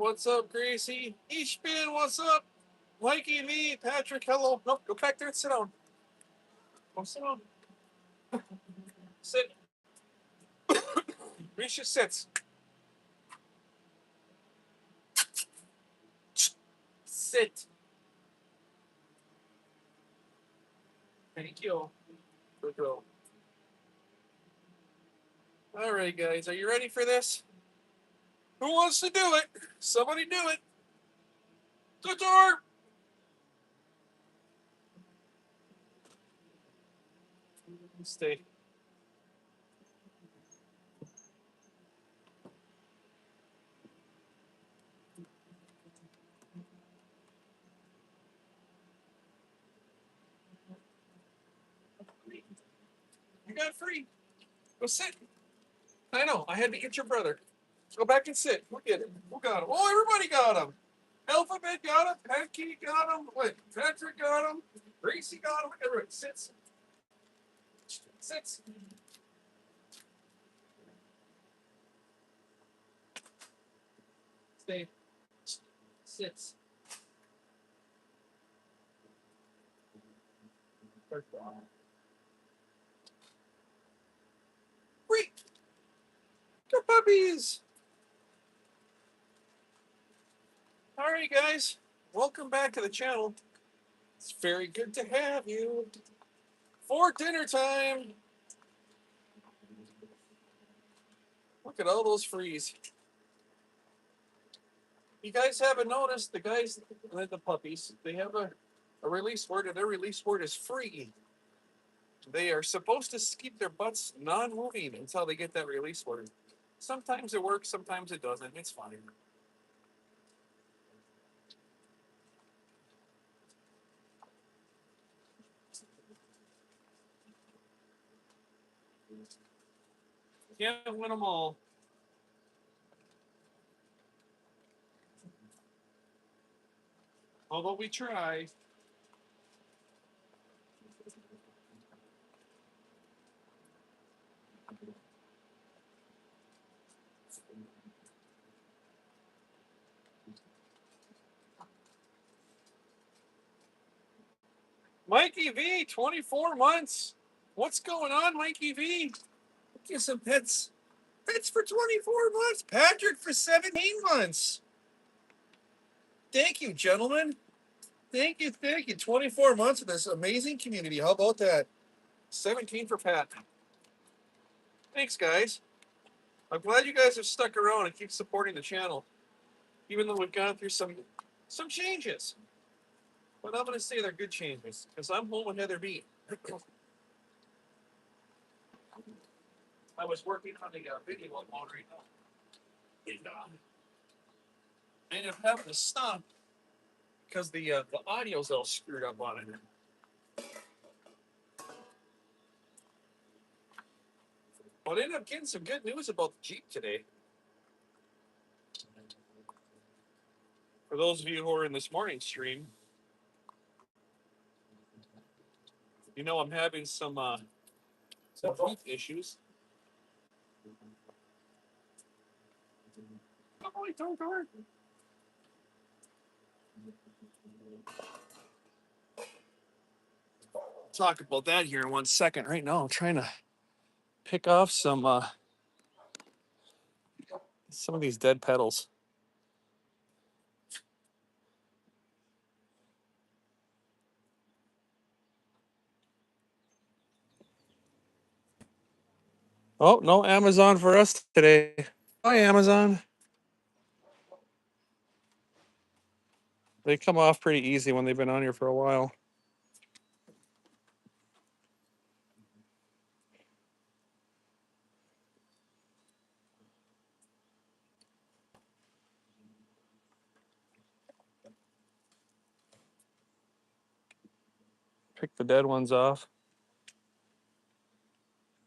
What's up, Gracie? Ishbin, what's up? Mikey, me, Patrick, hello. Nope, go back there and sit down. Go sit down. Sit. Risha sits. Sit. Thank you. Good girl. All right, guys, are you ready for this? Who wants to do it? Somebody do it. The door. Stay. You got free. Go sit. I know. I had to get your brother. Go back and sit. Look at him. Who got him? Oh, everybody got him. Alphabet got him. Pancake got him. Wait, Patrick got him. Gracie got him. Everybody sits. Sits. Stay. Sits. Great. Good puppies. All right, guys. Welcome back to the channel. It's very good to have you for dinner time. Look at all those frees. You guys haven't noticed, the guys, the puppies, they have a release word, and their release word is free. They are supposed to keep their butts non-moving until they get that release word. Sometimes it works, sometimes it doesn't. It's fine. Can't win them all. Although we try. Mikey V, 24 months. What's going on, Mikey V? Get some pets. Pets for 24 months. Patrick for 17 months. Thank you, gentlemen. Thank you, thank you. 24 months of this amazing community. How about that? 17 for Pat. Thanks, guys. I'm glad you guys have stuck around and keep supporting the channel, even though we've gone through some changes. But I'm going to say they're good changes, because I'm home with Heather B. I was working on the video on right now. And I ended up having to stop because the audio's all screwed up on it. But I ended up getting some good news about the Jeep today. For those of you who are in this morning's stream, you know I'm having some Jeep issues. Oh, don't hurt. Talk about that here in 1 second. Right now, I'm trying to pick off some of these dead petals. Oh, no Amazon for us today. Hi, Amazon. They come off pretty easy when they've been on here for a while. Pick the dead ones off.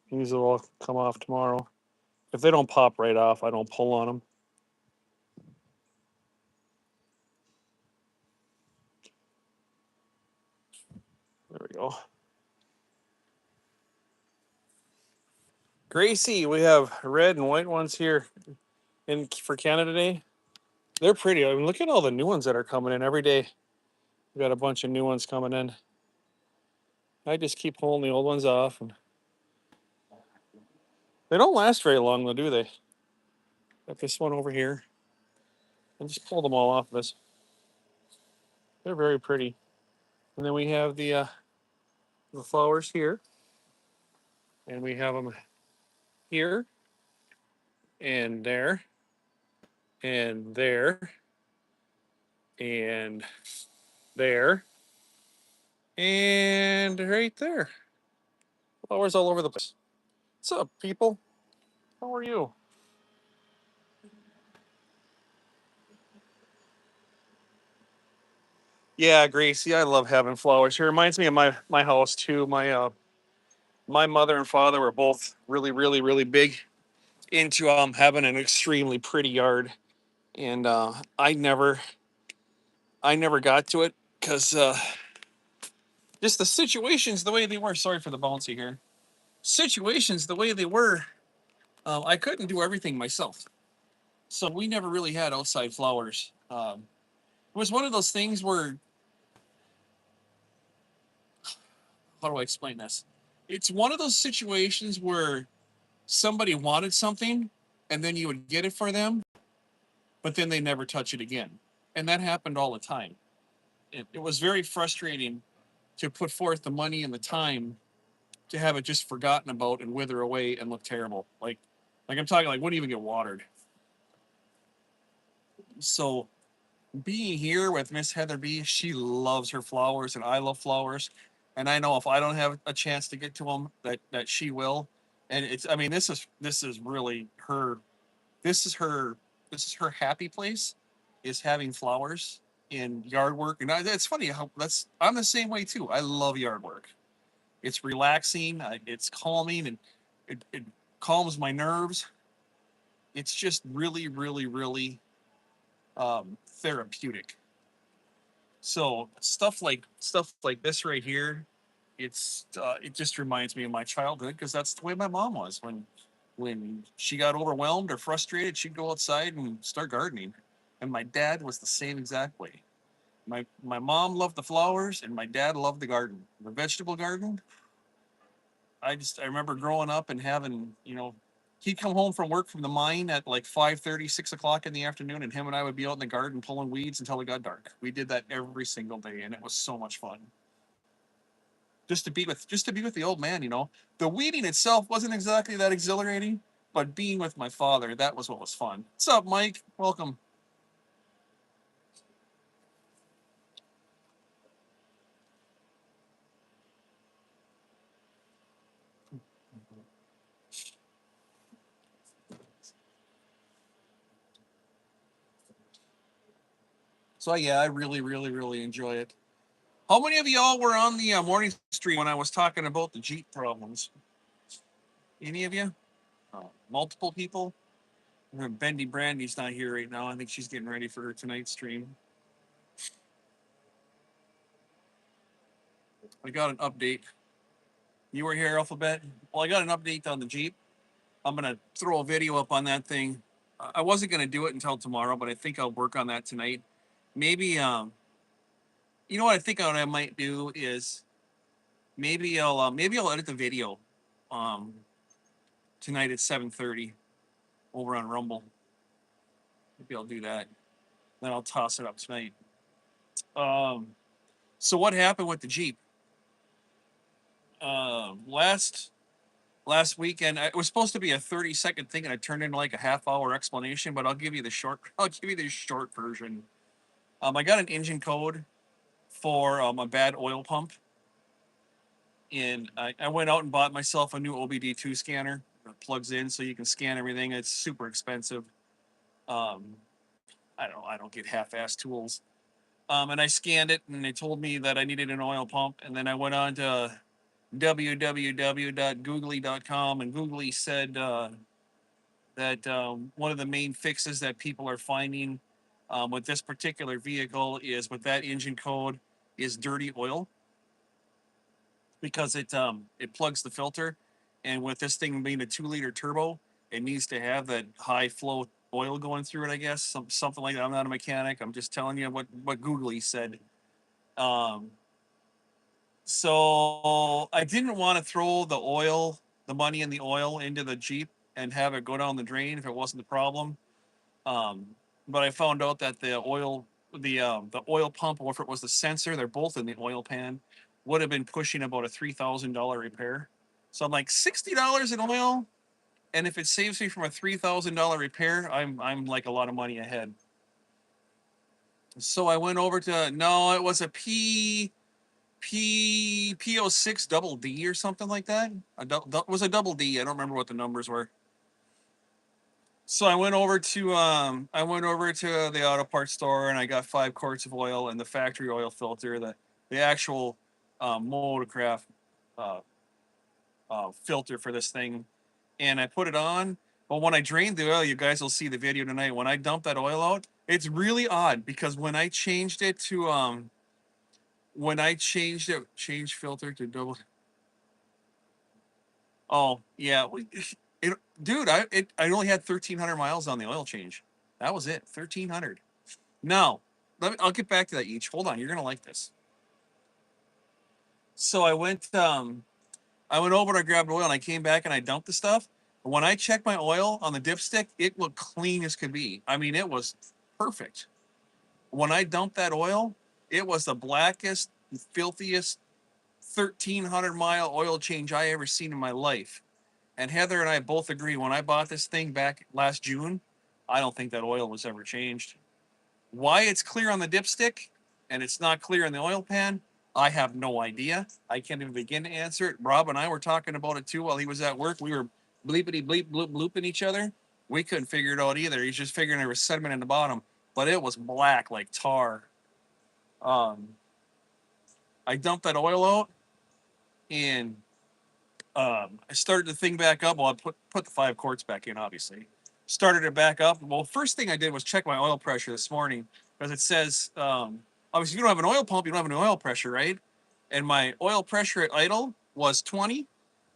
These will all come off tomorrow. If they don't pop right off, I don't pull on them. There we go. Gracie, we have red and white ones here for Canada Day. They're pretty. I mean, look at all the new ones that are coming in every day. We got a bunch of new ones coming in. I just keep pulling the old ones off, and they don't last very long, though, do they? Got this one over here. I just pulled them all off this. They're very pretty. And then we have the flowers here, and we have them here, and there, and there, and there, and right there. Flowers all over the place. What's up, people? How are you? Yeah, Gracie, I love having flowers here. Reminds me of my house too. My mother and father were both really big into having an extremely pretty yard, and I never got to it because just the situations the way they were. Sorry for the bouncy here. Situations the way they were, I couldn't do everything myself, so we never really had outside flowers. It was one of those things where, how do I explain this? It's one of those situations where somebody wanted something and then you would get it for them, but then they never touch it again. And that happened all the time. It was very frustrating to put forth the money and the time to have it just forgotten about and wither away and look terrible. Like I'm talking like wouldn't even get watered. So being here with Miss Heather B, she loves her flowers and I love flowers. And I know if I don't have a chance to get to them, that she will. And it's I mean this is really her this is her this is her happy place is having flowers in yard work. And it's funny how I'm the same way too. I love yard work. It's relaxing, it's calming, and it calms my nerves. It's just really therapeutic. So stuff like this right here, it just reminds me of my childhood because that's the way my mom was when she got overwhelmed or frustrated, she'd go outside and start gardening. And my dad was the same exact way. My mom loved the flowers and my dad loved the garden. The vegetable garden, I remember growing up and having, he'd come home from work from the mine at like 5:30, 6 o'clock in the afternoon, and him and I would be out in the garden pulling weeds until it got dark. We did that every single day, and it was so much fun. Just to be with the old man, The weeding itself wasn't exactly that exhilarating, but being with my father, that was what was fun. What's up, Mike? Welcome. So yeah, I really enjoy it. How many of y'all were on the morning stream when I was talking about the Jeep problems? Any of you? Multiple people? Bendy Brandy's not here right now. I think she's getting ready for her tonight's stream. I got an update. You were here, Alphabet. Well, I got an update on the Jeep. I'm gonna throw a video up on that thing. I wasn't gonna do it until tomorrow, but I think I'll work on that tonight. Maybe you know what I think I might do is maybe I'll edit the video um tonight at 7:30 over on Rumble. Maybe I'll do that. Then I'll toss it up tonight. Um, so what happened with the Jeep? Last weekend, it was supposed to be a 30-second thing, and it turned into like a half-hour explanation. But I'll give you the short. I'll give you the short version. I got an engine code for a bad oil pump, and I went out and bought myself a new OBD2 scanner. It plugs in so you can scan everything. It's super expensive. Um, I don't get half-ass tools. And I scanned it, and they told me that I needed an oil pump. And then I went on to www.googly.com, and Googly said that one of the main fixes that people are finding with this particular vehicle is with that engine code is dirty oil because it plugs the filter, and with this thing being a 2-liter turbo, it needs to have that high flow oil going through it, I guess, something like that. I'm not a mechanic. I'm just telling you what Googly said. Um, so I didn't want to throw the money in the oil into the Jeep and have it go down the drain if it wasn't the problem. Um, but I found out that the oil pump, or if it was the sensor, they're both in the oil pan, would have been pushing about a $3,000 repair. So I'm like $60 in oil, and if it saves me from a $3,000 repair, I'm like a lot of money ahead. So I went over to no, it was a PO6 double D or something like that. Was a double D. I don't remember what the numbers were. So I went over to the auto parts store and I got 5 quarts of oil and the factory oil filter, the actual Motorcraft uh, filter for this thing, and I put it on. But when I drained the oil, you guys will see the video tonight. When I dump that oil out, it's really odd because when I changed it to change filter to double. Oh yeah, it, dude, I only had 1,300 miles on the oil change. That was it, 1,300. Now, I'll get back to that each. Hold on, you're gonna like this. So I went over and I grabbed oil and I came back and I dumped the stuff. When I checked my oil on the dipstick, it looked clean as could be. I mean, it was perfect. When I dumped that oil, it was the blackest, filthiest 1,300-mile oil change I ever seen in my life. And Heather and I both agree, when I bought this thing back last June, I don't think that oil was ever changed. Why it's clear on the dipstick and it's not clear in the oil pan, I have no idea. I can't even begin to answer it. Rob and I were talking about it too while he was at work. We were bleepity bleep bloop blooping each other. We couldn't figure it out either. He's just figuring there was sediment in the bottom, but it was black like tar. Um, I dumped that oil out and I started the thing back up. Well, I put the 5 quarts back in, obviously. Started it back up. Well, first thing I did was check my oil pressure this morning because it says, obviously, if you don't have an oil pump, you don't have any oil pressure, right? And my oil pressure at idle was 20.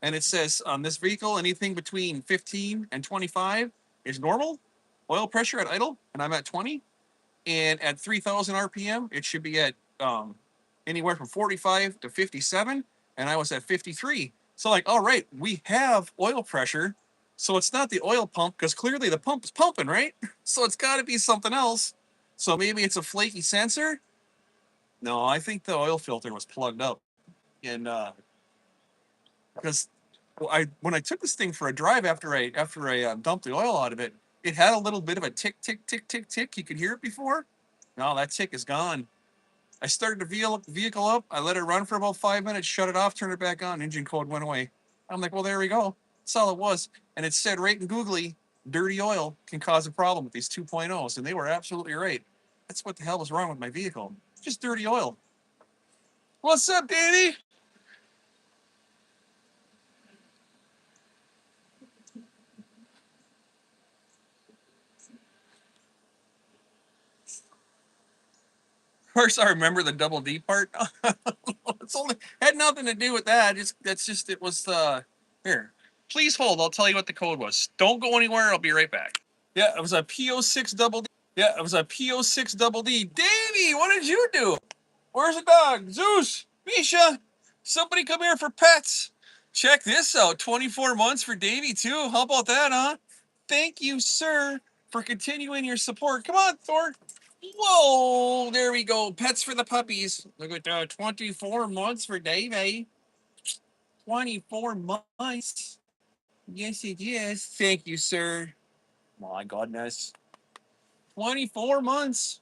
And it says on this vehicle, anything between 15 and 25 is normal oil pressure at idle. And I'm at 20. And at 3,000 RPM, it should be at anywhere from 45 to 57. And I was at 53. So like, all right, we have oil pressure. So it's not the oil pump because clearly the pump is pumping, right? So it's got to be something else. So maybe it's a flaky sensor. No, I think the oil filter was plugged up. And because I when I took this thing for a drive after I dumped the oil out of it, it had a little bit of a tick, tick, tick, tick, tick. You could hear it before. No, that tick is gone. I started the vehicle up. I let it run for about 5 minutes, shut it off, turned it back on. Engine code went away. I'm like, well, there we go. That's all it was. And it said right in Googly, dirty oil can cause a problem with these 2.0s. And they were absolutely right. That's what the hell was wrong with my vehicle. Just dirty oil. What's up, Danny? Of course, I remember the double D part. It's only had nothing to do with that. It was here. Please hold. I'll tell you what the code was. Don't go anywhere. I'll be right back. Yeah, it was a PO6 double D. Yeah, it was a PO6 double D. Davey, what did you do? Where's the dog? Zeus, Misha, somebody come here for pets. Check this out. 24 months for Davey too. How about that, huh? Thank you, sir, for continuing your support. Come on, Thor. Whoa, there we go. Pets for the puppies. Look at that. 24 months for Davey. 24 months. Yes, it is. Thank you, sir. My goodness. 24 months.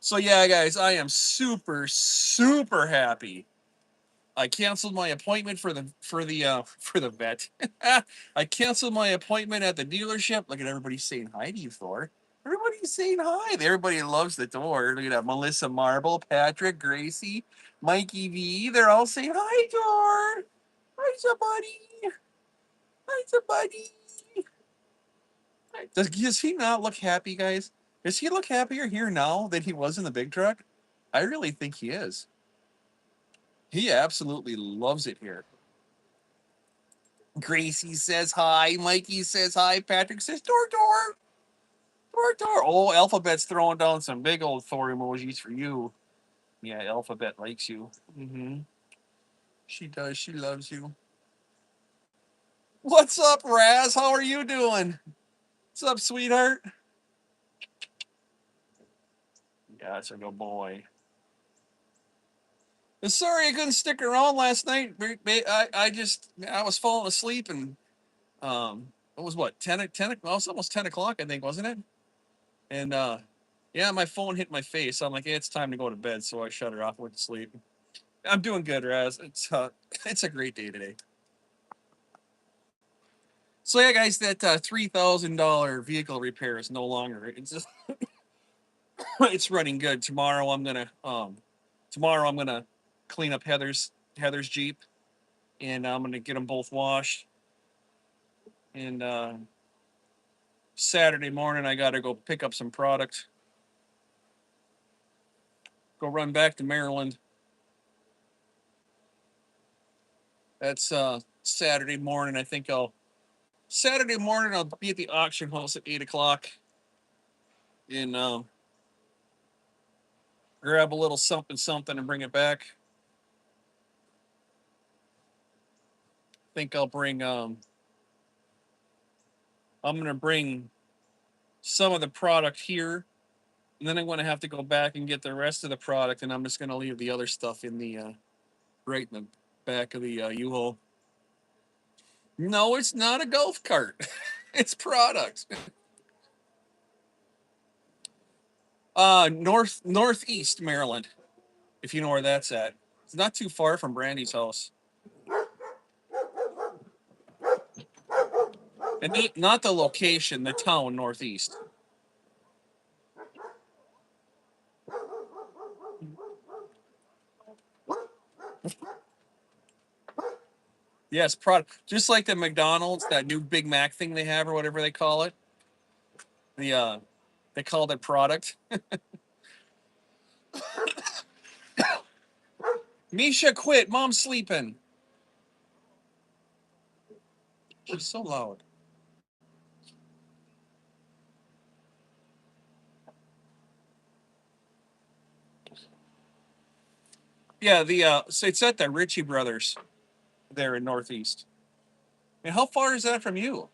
So yeah, guys, I am super, super happy. I canceled my appointment for the vet. I canceled my appointment at the dealership. Look at everybody saying hi to you, Thor. Everybody's saying hi. Everybody loves the door. Look at that. Melissa Marble, Patrick, Gracie, Mikey V. They're all saying hi, Thor. Hi, somebody. Hi, somebody. Does he not look happy, guys? Does he look happier here now than he was in the big truck? I really think he is. He absolutely loves it here. Gracie says hi. Mikey says hi. Patrick says door. Oh, Alphabet's throwing down some big old Thor emojis for you. Yeah, Alphabet likes you. Mm-hmm. She does. She loves you. What's up, Raz? How are you doing? What's up, sweetheart? Yeah, it's a good boy. Sorry I couldn't stick around last night. I was falling asleep and it was what 10. Well, it's almost 10 o'clock, I think, wasn't it? And yeah, my phone hit my face. So I'm like, hey, it's time to go to bed. So I shut it off, went to sleep. I'm doing good, Raz. It's a great day today. So yeah, guys, that $3,000 vehicle repair is no longer. It's just, it's running good. Tomorrow I'm gonna clean up Heather's Jeep, and I'm gonna get them both washed. And Saturday morning I gotta go pick up some product. Go run back to Maryland. That's Saturday morning. Saturday morning I'll be at the auction house at 8 o'clock, and grab a little something and bring it back. Think I'll bring I'm gonna bring some of the product here, and then I'm gonna have to go back and get the rest of the product, and I'm just gonna leave the other stuff in the right in the back of the U-Haul. No, it's not a golf cart. It's product. Northeast Maryland, if you know where that's at. It's not too far from Brandy's house. And not the location, the town, Northeast. Yes, product. Just like the McDonald's, that new Big Mac thing they have, or whatever they call it. They called it product. Misha, quit. Mom's sleeping. She's so loud. Yeah, so it's at the Ritchie Brothers there in Northeast. And how far is that from you?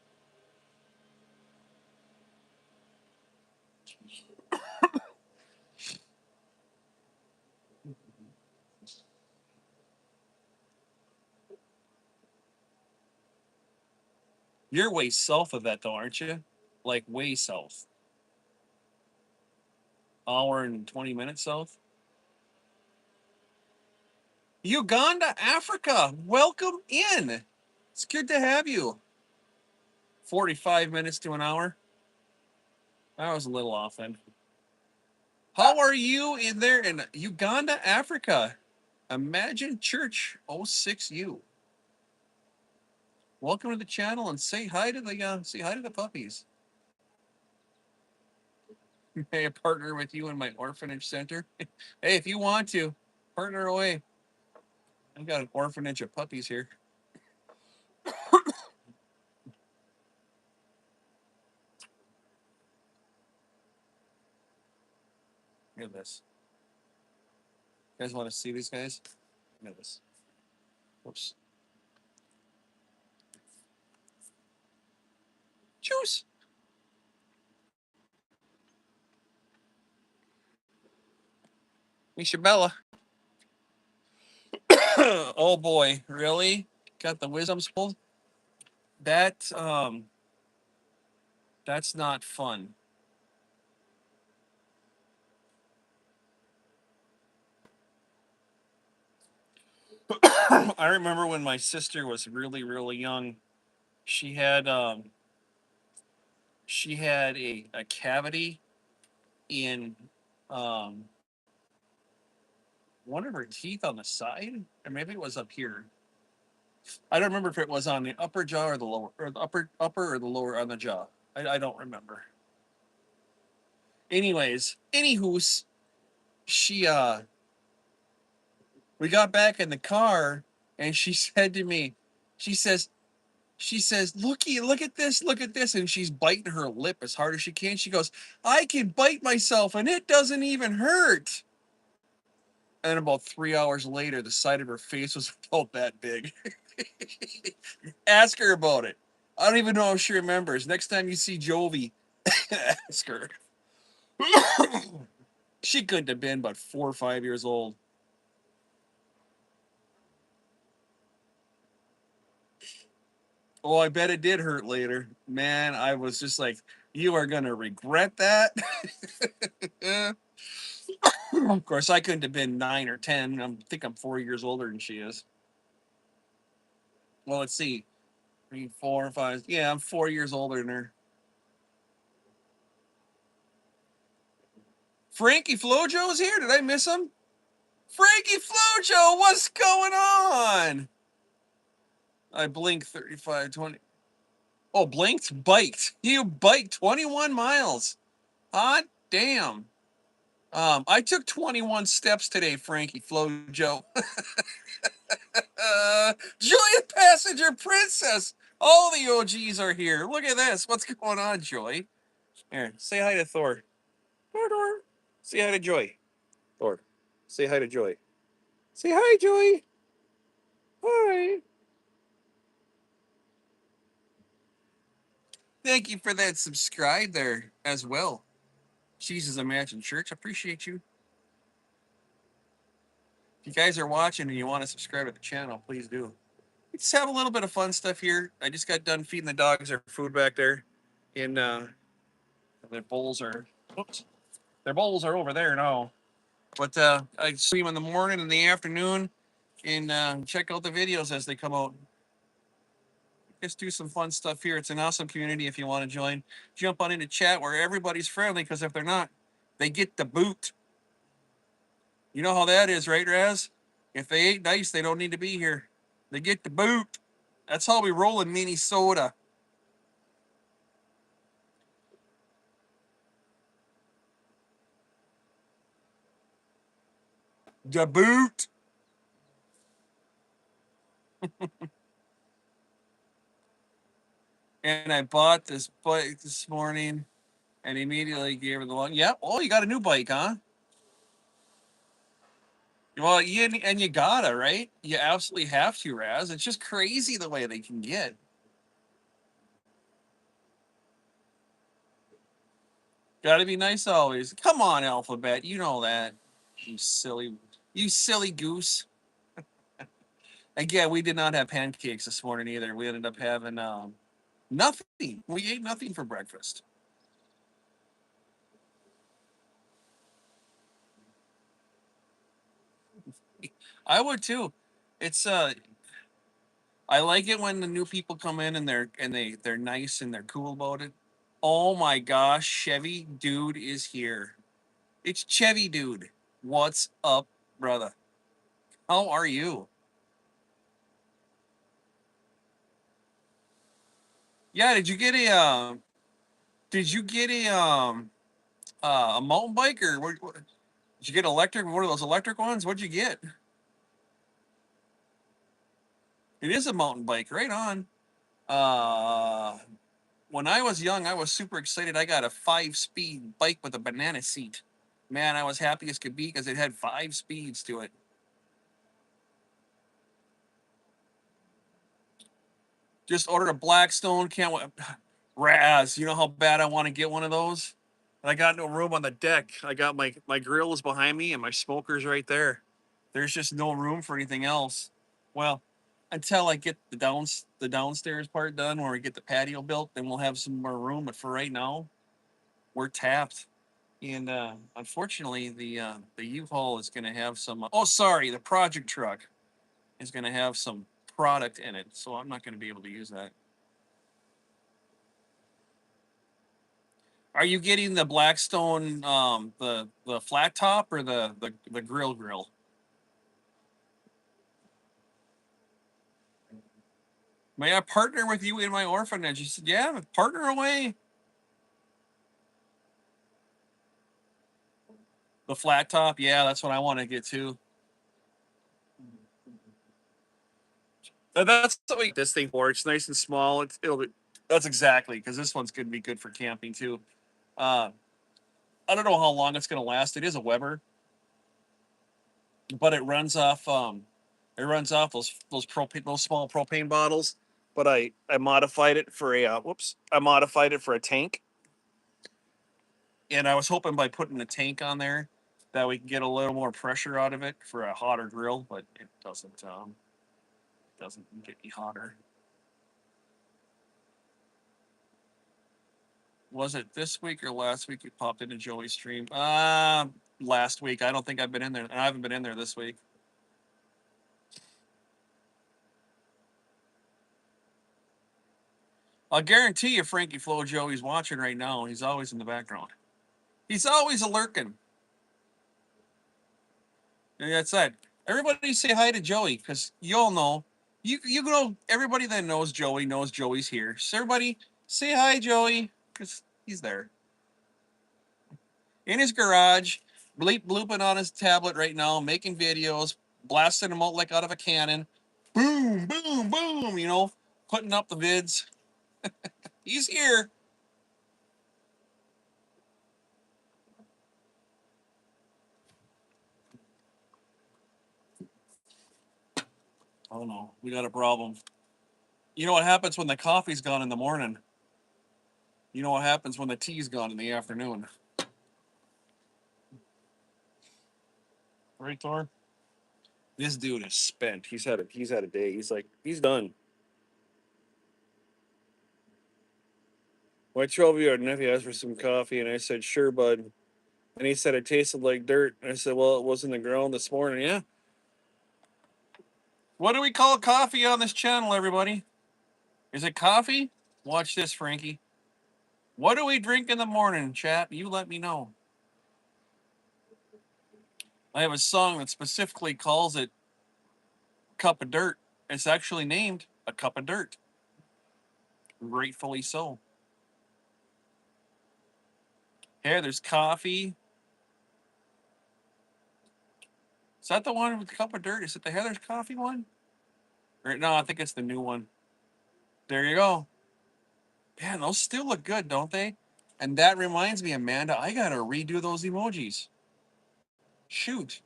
You're way south of that, though, aren't you? Like way south. Hour and 20 minutes south. Uganda, Africa. Welcome in. It's good to have you. 45 minutes to an hour. I was a little off then. How are you in there in Uganda, Africa? Imagine Church 06U. Welcome to the channel and say hi to the puppies. May I partner with you in my orphanage center? Hey, if you want to, partner away. I've got an orphanage of puppies here. Look at this. You guys want to see these guys? Look at this. Whoops. Juice. Mishabella. Oh boy, really? Got the wisdom spool? That that's not fun. I remember when my sister was really, really young, she had a cavity in um one of her teeth on the side, or maybe it was up here. I don't remember if it was on the upper jaw or the lower, or the upper or the lower on the jaw. I don't remember. Anyways, anywho's, she we got back in the car and she said to me, she says, She says, "Looky, look at this, look at this," and she's biting her lip as hard as she can. She goes, "I can bite myself, and it doesn't even hurt." And about 3 hours later, the side of her face was about that big. Ask her about it. I don't even know if she remembers. Next time you see Jovi, ask her. She couldn't have been but 4 or 5 years old. Oh, I bet it did hurt later. Man, I was just like, you are going to regret that. Of course, I couldn't have been 9 or 10. I think I'm 4 years older than she is. Well, let's see. 3, 4, 5. Yeah, I'm 4 years older than her. Frankie Flojo's here. Did I miss him? Frankie Flojo, what's going on? I blinked 35, 20. Oh, blinked? Biked. You biked 21 miles. Hot damn. I took 21 steps today, Frankie Flojo. Joy Passenger Princess. All the OGs are here. Look at this. What's going on, Joy? Here, say hi to Thor. Thor. Say hi to Joy. Thor. Say hi to Joy. Say hi, Joy. Hi. Thank you for that subscribe there as well. Jesus Imagine Church. Appreciate you. If you guys are watching and you want to subscribe to the channel, please do. We just have a little bit of fun stuff here. I just got done feeding the dogs their food back there. And their bowls are, oops, their bowls are over there now. But I stream in the morning and the afternoon and check out the videos as they come out. Just do some fun stuff here. It's an awesome community. If you want to join, jump on into chat where everybody's friendly, because if they're not, they get the boot. You know how that is, right, Raz? If they ain't nice, they don't need to be here. They get the boot. That's how we roll in Minnesota. The boot. And I bought this bike this morning and immediately gave her the long. Yeah. Oh, you got a new bike, huh? Well, you gotta, right? You absolutely have to, Raz. It's just crazy the way they can get. Gotta be nice always. Come on, Alphabet. You know that. You silly goose. Again, we did not have pancakes this morning either. We ended up having nothing. We ate nothing for breakfast. I would too. It's I like it when the new people come in and they're nice and they're cool about it. Oh my gosh, Chevy dude is here. It's Chevy dude. What's up, brother? How are you? Yeah, did you get a mountain bike, or did you get electric? One of those electric ones? What'd you get? It is a mountain bike, right on. Uh, when I was young, I was super excited. I got a 5-speed bike with a banana seat. Man, I was happy as could be because it had 5 speeds to it. Just ordered a Blackstone. Can't wait. Raz, you know how bad I want to get one of those? And I got no room on the deck. I got my grill is behind me and my smoker's right there. There's just no room for anything else. Well, until I get the downstairs part done, where we get the patio built, then we'll have some more room. But for right now, we're tapped. And unfortunately, the U-Haul is going to have some. Oh, sorry, the project truck is going to have some product in it, so I'm not going to be able to use that. Are you getting the Blackstone, the flat top, or the grill? May I partner with you in my orphanage? He said, yeah, partner away. The flat top, yeah, that's what I want to get to. That's what we get this thing for. It's nice and small. It'll be. That's exactly because this one's going to be good for camping too. Uh, I don't know how long it's going to last. It is a Weber, but it runs off. Those small propane bottles. But I modified it for a I modified it for a tank, and I was hoping by putting a tank on there that we can get a little more pressure out of it for a hotter grill, but it doesn't get any hotter. Was it this week or last week you popped into Joey's stream? Last week. I don't think I've been in there. I haven't been in there this week. I'll guarantee you Frankie Flo Joey's watching right now. He's always in the background. He's always a lurking. And that's it. Everybody say hi to Joey, because you all know. You know, everybody that knows Joey's here. So everybody say hi, Joey, because he's there. In his garage, blooping on his tablet right now, making videos, blasting them out like out of a cannon. Boom, boom, boom, putting up the vids. He's here. Oh no, we got a problem. You know what happens when the coffee's gone in the morning? You know what happens when the tea's gone in the afternoon? Right, Thor? This dude is spent. He's had a day. He's done. My 12-year-old nephew asked for some coffee, and I said, "Sure, bud." And he said it tasted like dirt. And I said, "Well, it was in the ground this morning." Yeah. What do we call coffee on this channel, everybody? Is it coffee? Watch this, Frankie. What do we drink in the morning, chat? You let me know. I have a song that specifically calls it Cup of Dirt. It's actually named A Cup of Dirt. Gratefully so. Here, there's coffee. Is that the one with the Cup of Dirt? Is it the Heather's Coffee one? Or, no, I think it's the new one. There you go. Man, those still look good, don't they? And that reminds me, Amanda, I gotta redo those emojis. Shoot.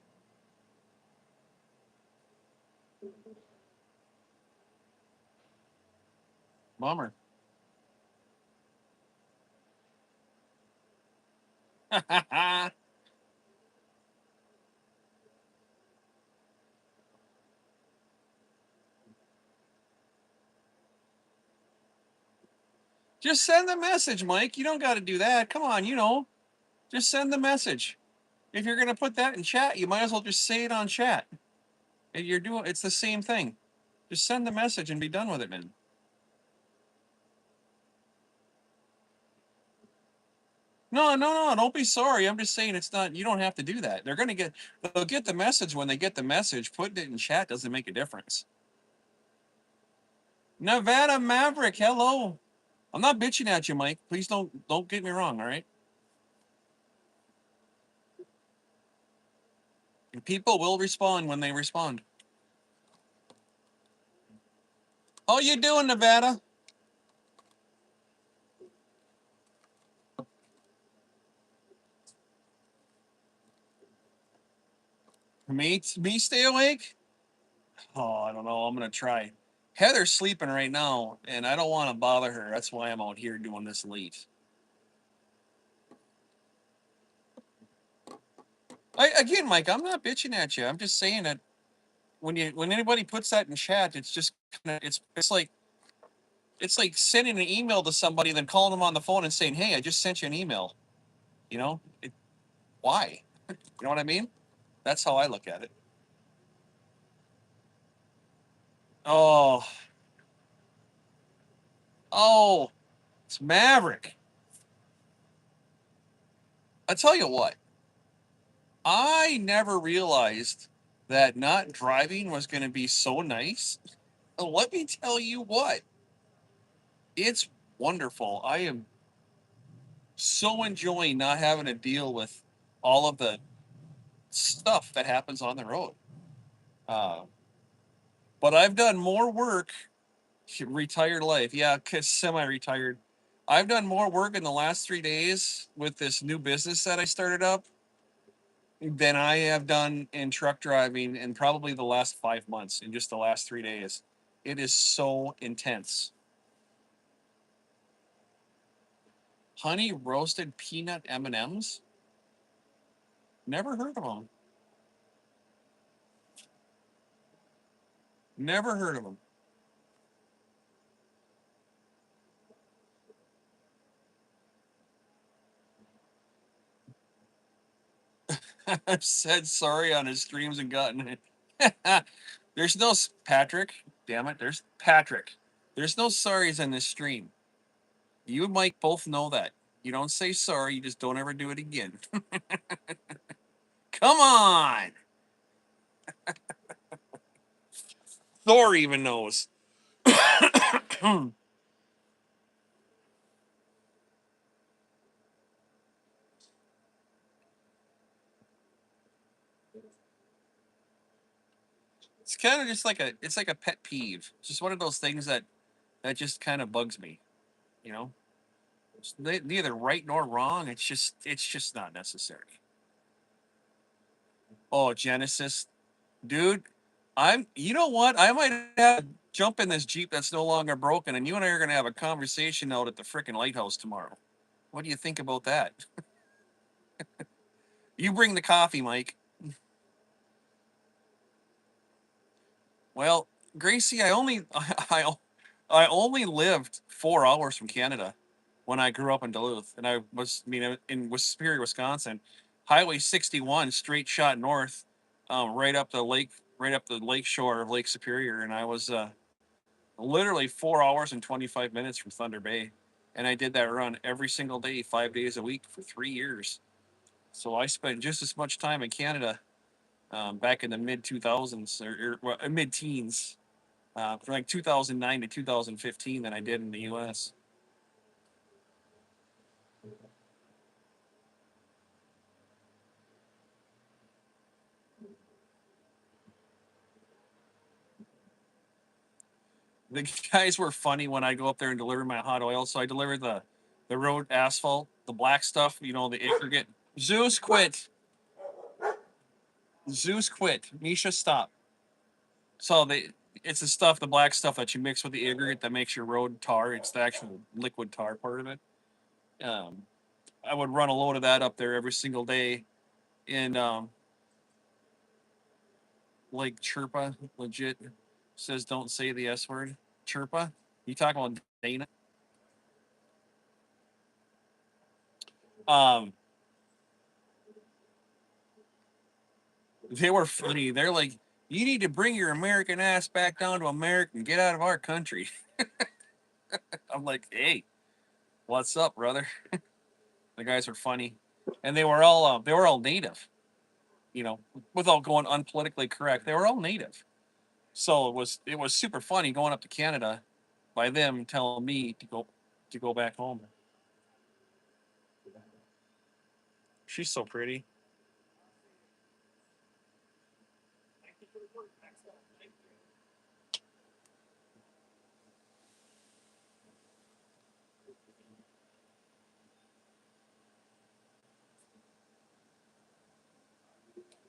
Bummer. Just send the message, Mike. You don't got to do that. Come on, just send the message. If you're gonna put that in chat, you might as well just say it on chat. It's the same thing. Just send the message and be done with it, man. No, no, no, don't be sorry. I'm just saying it's not. You don't have to do that. They'll get the message when they get the message. Putting it in chat doesn't make a difference. Nevada Maverick, hello. I'm not bitching at you, Mike. Please don't get me wrong, all right? People will respond when they respond. How you doing, Nevada? Me stay awake? Oh, I don't know. I'm gonna try. Heather's sleeping right now, and I don't want to bother her. That's why I'm out here doing this late. Again, Mike, I'm not bitching at you. I'm just saying that when anybody puts that in chat, it's just it's like sending an email to somebody, then calling them on the phone and saying, "Hey, I just sent you an email." Why? You know what I mean? That's how I look at it. Oh, oh, it's Maverick. I tell you what, I never realized that not driving was going to be so nice. Let me tell you what, it's wonderful. I am so enjoying not having to deal with all of the stuff that happens on the road. Uh, But I've done more work, retired life, yeah, semi-retired. I've done more work in the last 3 days with this new business that I started up than I have done in truck driving in probably the last 5 months, in just the last 3 days. It is so intense. Honey roasted peanut M&Ms? Never heard of them. Never heard of them. I've said sorry on his streams and gotten it. There's no Patrick. Damn it. There's Patrick. There's no sorries on this stream. You and Mike both know that. You don't say sorry. You just don't ever do it again. Come on. Thor even knows. It's kind of just like a pet peeve. It's just one of those things that just kind of bugs me. You know, it's neither right nor wrong. It's just not necessary. Oh, Genesis, dude, You know what? I might have to jump in this Jeep that's no longer broken, and you and I are gonna have a conversation out at the frickin' lighthouse tomorrow. What do you think about that? You bring the coffee, Mike. Well, Gracie, I only lived 4 hours from Canada when I grew up in Duluth, and in Superior, Wisconsin, Highway 61, straight shot north, right up the lake, right up the lake shore of Lake Superior, and I was literally 4 hours and 25 minutes from Thunder Bay, and I did that run every single day, 5 days a week for 3 years. So I spent just as much time in Canada back in the mid 2000s or mid teens from like 2009 to 2015 than I did in the U.S. The guys were funny when I go up there and deliver my hot oil. So I deliver the road asphalt, the black stuff, the aggregate. Zeus quit. Zeus quit. Misha, stop. So it's the stuff, the black stuff that you mix with the aggregate that makes your road tar. It's the actual liquid tar part of it. Um, I would run a load of that up there every single day, and like Chirpa, legit says don't say the S word. Chirpa, you talk about Dana. Um, they were funny. They're like, you need to bring your American ass back down to America and get out of our country. I'm like, hey, what's up, brother? The guys were funny, and they were all native. Without going unpolitically correct, they were all native. So it was super funny going up to Canada by them telling me to go back home. She's so pretty.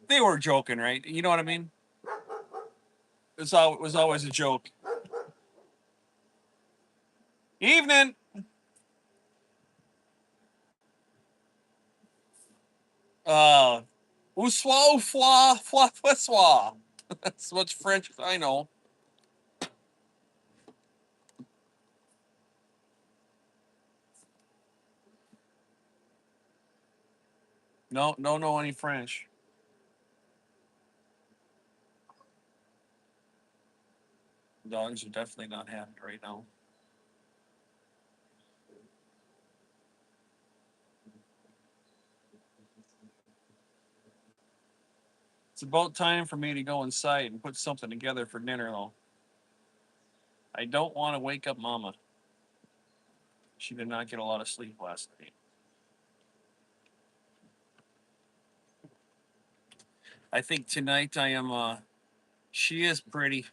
They were joking, right? You know what I mean? It was always a joke. Evening. Uh, Oussois, oufla, fla, fla, That's much French as I know. No, no, know any French. Dogs are definitely not happy right now. It's about time for me to go inside and put something together for dinner, though. I don't want to wake up Mama. She did not get a lot of sleep last night. I think tonight I am. She is pretty.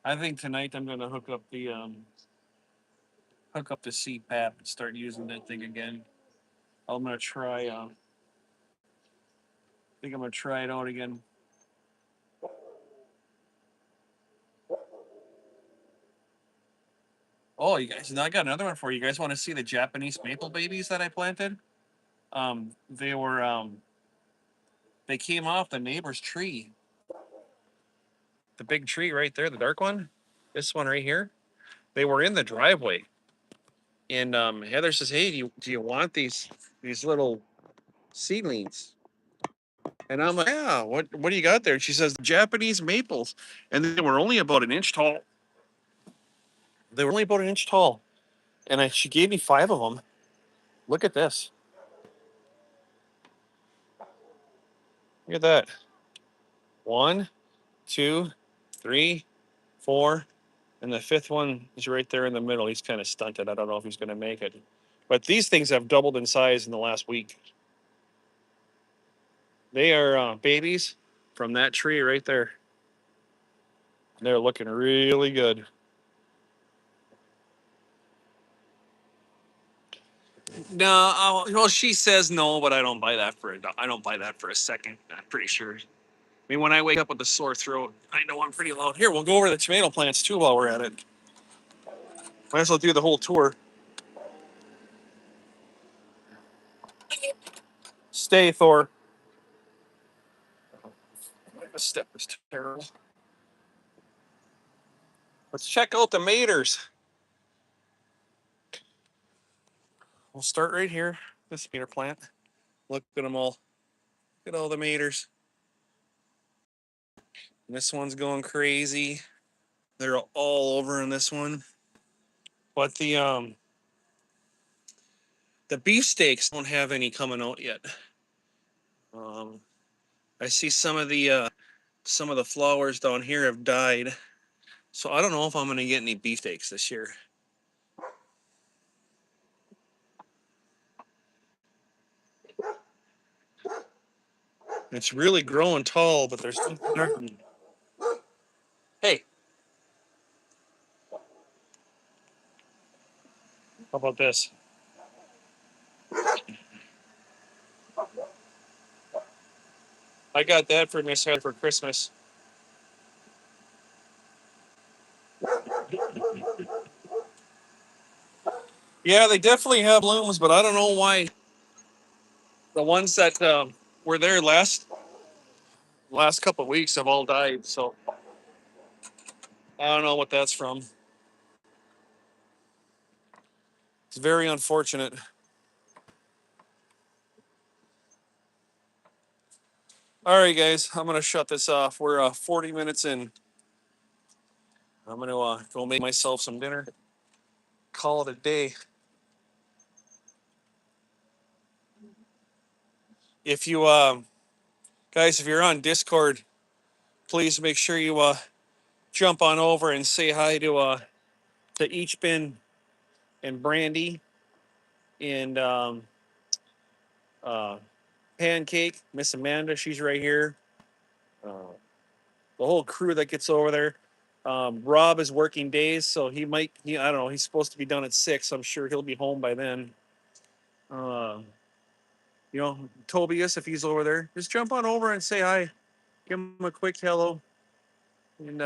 I think tonight I'm gonna hook up the CPAP and start using that thing again. I'm gonna try. I think I'm gonna try it out again. Oh, you guys! Now I got another one for you. You guys want to see the Japanese maple babies that I planted? They were they came off the neighbor's tree. The big tree right there, the dark one. This one right here. They were in the driveway, and Heather says, "Hey, do you want these little seedlings?" And I'm like, "Yeah, what do you got there?" And she says, "Japanese maples," and they were only about an inch tall. They were only about an inch tall, and she gave me 5 of them. Look at this. Look at that. 1, 2, 3, 4, and the 5th one is right there in the middle. He's kind of stunted. I don't know if he's going to make it, but these things have doubled in size in the last week. They are babies from that tree right there. They're looking really good. No, well, she says no, but I don't buy that for I don't buy that for a second. I'm pretty sure. I mean, when I wake up with a sore throat, I know I'm pretty loud. Here, we'll go over the tomato plants too while we're at it. Might as well do the whole tour. Stay, Thor. The step is terrible. Let's check out the maters. We'll start right here. This mater plant. Look at them all. Look at all the maters. And this one's going crazy. They're all over in this one. But the beefsteaks don't have any coming out yet. I see some of the flowers down here have died. So I don't know if I'm gonna get any beefsteaks this year. It's really growing tall, but there's nothing. Hey, how about this? I got that for Miss Heather for Christmas. Yeah, they definitely have blooms, but I don't know why the ones that were there last couple of weeks have all died. So I don't know what that's from. It's very unfortunate. All right, guys, I'm gonna shut this off. We're 40 minutes in. I'm gonna go make myself some dinner. Call it a day. If you guys, if you're on Discord, please make sure you jump on over and say hi to Each Bin and Brandy and uh, Pancake, Miss Amanda. She's right here. Uh, the whole crew that gets over there. Rob is working days, so I don't know. He's supposed to be done at 6. I'm sure he'll be home by then. Uh, Tobias, if he's over there, just jump on over and say hi. Give him a quick hello, and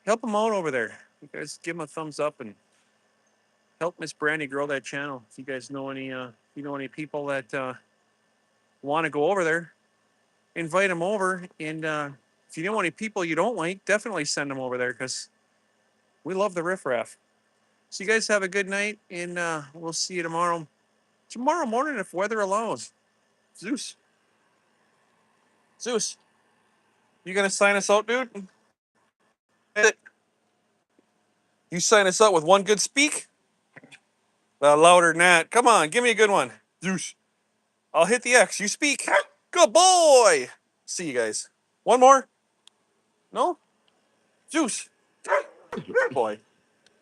help him out over there. You guys give him a thumbs up and help Miss Brandy grow that channel. If you guys know any people that want to go over there, invite them over. And if you know any people you don't like, definitely send them over there because we love the riffraff. So you guys have a good night, and we'll see you tomorrow. Tomorrow morning, if weather allows. Zeus, you gonna sign us out, dude? You sign us out with one good speak? Louder than that. Come on, give me a good one. Zeus. I'll hit the X. You speak. Good boy. See you guys. One more? No? Zeus. Good boy.